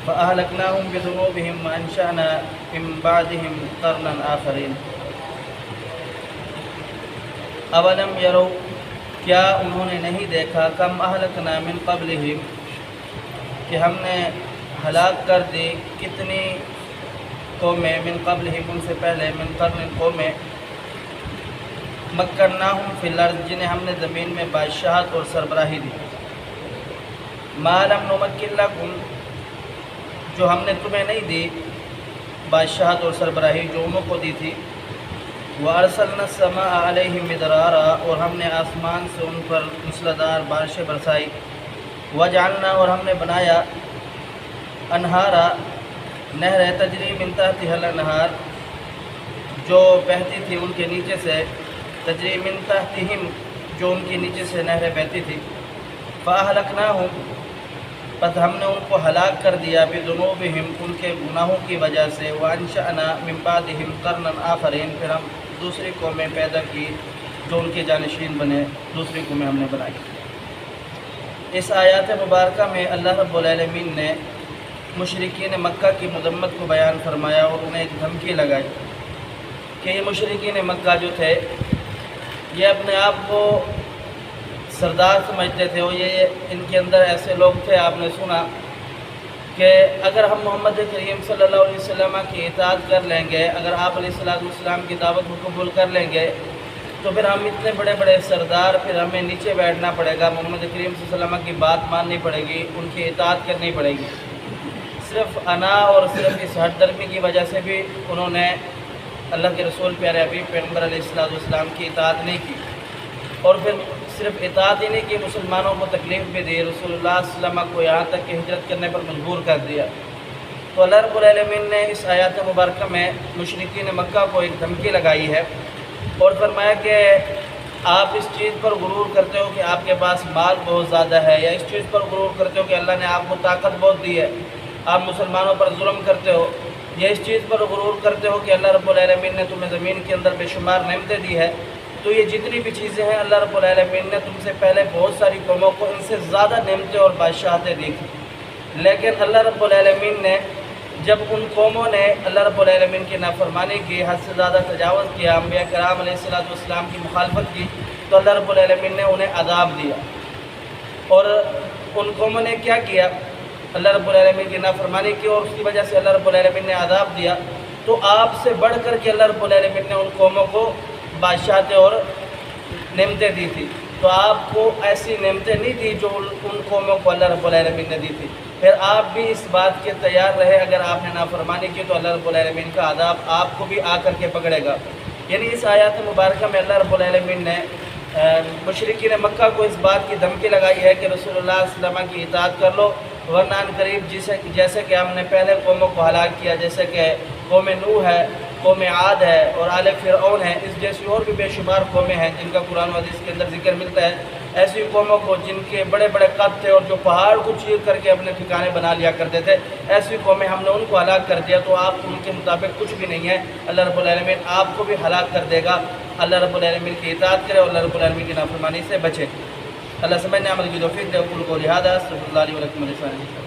فأهلكناهم بذنوبهم وأنشأنا من بعدهم قرنا آخرین۔ اولم یروا، کیا انہوں نے نہیں دیکھا، کم اہلکنا من قبلہم، کہ ہم نے ہلاک کر دی کتنی قومیں، من قبلہم ان سے پہلے، من قرن قومیں، مکناہم فی الارض جنہیں ہم نے زمین میں بادشاہت اور سربراہی دی، ما لم نمکن لکم جو ہم نے تمہیں نہیں دی بادشاہت اور سربراہی جو انہوں کو دی تھی، وَأَرْسَلْنَا السَّمَاءَ عَلَيْهِمْ مِدْرَارًا اور ہم نے آسمان سے ان پر موسلادھار بارشیں برسائی، وَجَعَلْنَا اور ہم نے بنایا انہارا نہریں، تجری من تحتها الانہار جو بہتی تھی ان کے نیچے سے، تجری من تحتہم جو ان کے نیچے سے نہریں بہتی تھی، فَأَهْلَكْنَاهُمْ پس ہم نے ان کو ہلاک کر دیا، بذنوبہم ان کے گناہوں کی وجہ سے، وَأَنشَأْنَا مِن بَعْدِهِمْ قَرْنًا آخَرِينَ پھر ہم دوسری قومیں پیدا کی جو ان کے جانشین بنے، دوسری قومیں ہم نے بنائی۔ اس آیات مبارکہ میں اللہ رب العالمین نے مشرکین مکہ کی مذمت کو بیان فرمایا اور انہیں ایک دھمکی لگائی کہ یہ مشرکین مکہ جو تھے یہ اپنے آپ کو سردار سمجھتے تھے، اور یہ ان کے اندر ایسے لوگ تھے، آپ نے سنا کہ اگر ہم محمد کریم صلی اللہ علیہ وسلم کی اطاعت کر لیں گے، اگر آپ علیہ السلام کی دعوت کو قبول کر لیں گے تو پھر ہم اتنے بڑے بڑے سردار، پھر ہمیں نیچے بیٹھنا پڑے گا، محمد کریم صلی اللہ علیہ وسلم کی بات ماننی پڑے گی، ان کی اطاعت کرنی پڑے گی۔ صرف انا اور صرف اس ہٹ درمی کی وجہ سے بھی انہوں نے اللہ کے رسول پیارے حبیب پیغمبر علیہ السلام کی اطاعت نہیں کی، اور پھر صرف اطاعت ہی نہیں کی، مسلمانوں کو تکلیف بھی دی، رسول اللہ صلی اللہ علیہ وسلم کو یہاں تک کہ ہجرت کرنے پر مجبور کر دیا۔ تو اللہ رب العالمین نے اس آیات مبارکہ میں مشرکین مکہ کو ایک دھمکی لگائی ہے اور فرمایا کہ آپ اس چیز پر غرور کرتے ہو کہ آپ کے پاس مال بہت زیادہ ہے، یا اس چیز پر غرور کرتے ہو کہ اللہ نے آپ کو طاقت بہت دی ہے، آپ مسلمانوں پر ظلم کرتے ہو، یا اس چیز پر غرور کرتے ہو کہ اللہ رب العالمین نے تمہیں زمین کے اندر بے شمار نعمتیں دی ہے۔ تو یہ جتنی بھی چیزیں ہیں اللہ رب العالمین نے تم سے پہلے بہت ساری قوموں کو ان سے زیادہ نعمتیں اور بادشاہتیں دی تھیں، لیکن اللہ رب العالمین نے جب ان قوموں نے اللہ رب العالمین کی نافرمانی کی، حد سے زیادہ تجاوز کیا، انبیاء کرام علیہ السلام کی مخالفت کی، تو اللہ رب العالمین نے انہیں عذاب دیا۔ اور ان قوموں نے کیا کیا؟ اللہ رب العالمین کی نافرمانی کی، اور اس کی وجہ سے اللہ رب العالمین نے عذاب دیا۔ تو آپ سے بڑھ کر کے اللہ رب العالمین نے ان قوموں کو بادشاہتیں اور نعمتیں دی تھی، تو آپ کو ایسی نعمتیں نہیں دی جو ان قوموں کو اللہ رب العالمین نے دی تھی۔ پھر آپ بھی اس بات کے تیار رہے، اگر آپ نے نافرمانی کی تو اللہ رب العالمین کا عذاب آپ کو بھی آ کر کے پکڑے گا۔ یعنی اس آیات مبارکہ میں اللہ رب العالمین نے مشرکین مکہ کو اس بات کی دھمکی لگائی ہے کہ رسول اللہ صلی اللہ علیہ وسلم کی اطاعت کر لو، ورنہ ان قریب جیسے کہ ہم نے پہلے قوموں کو ہلاک کیا، جیسے کہ قوم نوح ہے، قوم عاد ہے اور آل فرعون ہے، اس جیسی اور بھی بے شمار قومیں ہیں جن کا قرآن و حدیث کے اندر ذکر ملتا ہے۔ ایسی قوموں کو جن کے بڑے بڑے قد تھے اور جو پہاڑ کو چیر کر کے اپنے ٹھکانے بنا لیا کرتے تھے، ایسی قومیں ہم نے ان کو ہلاک کر دیا، تو آپ ان کے مطابق کچھ بھی نہیں ہے، اللہ رب العالمین آپ کو بھی ہلاک کر دے گا۔ اللہ رب العالمین کی اطاعت کرے اور اللہ رب العالمین کی نافرمانی سے بچے۔ اللہ سمجھنے عمل کی توفیق دے، قول قولی ھذا، استغفر اللہ لی و لکم ولسائر المسلمین۔